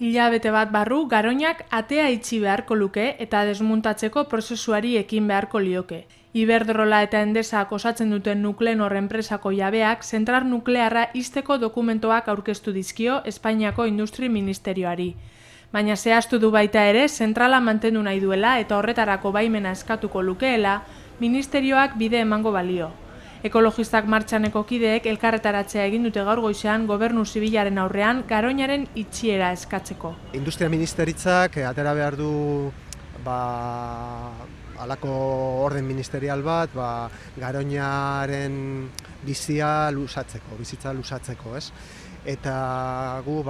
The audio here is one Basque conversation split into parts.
Hilabete bat barru, Garoñak atea itxi beharko luke eta desmuntatzeko prozesuari ekin beharko lioke. Iberdrola eta Endesak osatzen duten Nuclenor enpresako jabeak zentral nuklearra ixteko dokumentoak aurkeztu dizkio Espainiako Industri Ministerioari. Baina zehaztu du baita ere, zentrala mantendu nahi duela eta horretarako baimena eskatuko lukeela, ministerioak bide emango balio. Ekologistak martxaneko kideek elkarretaratzea egin dute gaur goizean gobernu zibilaren aurrean Garoñaren itxiera eskatzeko. Industria Ministeritzak atera behar du halako orden ministerial bat, Garoñaren bizitza luzatzeko, ez? Eta gu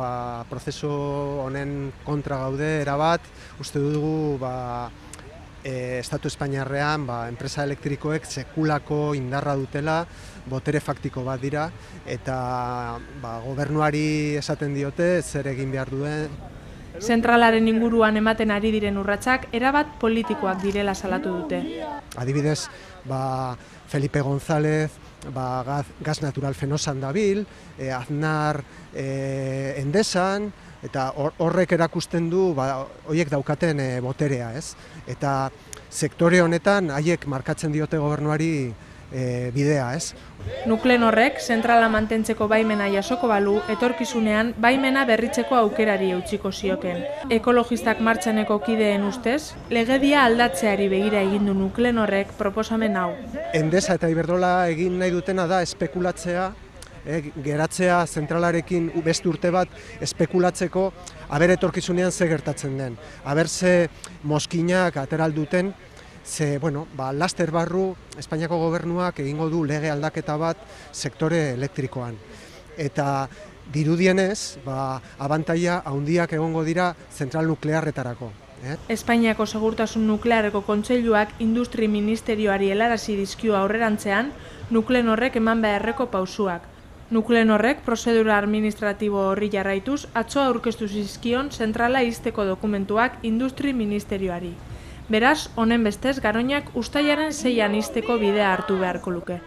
prozesu honen kontra gaude erabat, uste dugu Estatu Espainiarrean enpresa elektrikoek sekulako indarra dutela, botere faktiko bat dira, eta gobernuari esaten diote zer egin behar duen. Zentralaren inguruan ematen ari diren urratsak erabat politikoak direla salatu dute. Adibidez, Felipe González, Gas Natural Fenosan dabil, Aznar Endesan, eta horrek erakusten du horiek daukaten boterea, ez? Eta sektore honetan haiek markatzen diote gobernuari bidea, ez? Nuclenorrek zentrala mantentzeko baimena jasoko balu, etorkizunean baimena berritzeko aukerari eutsiko zioken. Ekologistak martxaneko kideen ustez, legedia aldatzeari begira egin du Nuclenorrek proposamen hau. Endesa eta Iberdrola egin nahi dutena da espekulatzea, geratzea zentralarekin beste urte bat espekulatzeko aber etorkizunean ze gertatzen den. Aber ze mozkinak ateral duten, ze, laster barru Espainiako gobernuak egingo du lege aldaketa bat sektore elektrikoan. Eta dirudienez, abantaila handiak egongo dira zentral nuklearretarako. Espainiako Segurtasun Nuklearreko Kontseiluak Industri Ministerioari helarazi dizkio aurrerantzean Nuclenorrek eman beharreko pausuak. Nuclenorrek prozedura administratibo horri jarraituz atzo aurkeztu zizkion zentrala ixteko dokumentuak Industri Ministerioari. Beraz, honen bestez Garoñak uztailaren 6an ixteko bidea hartu beharko luke.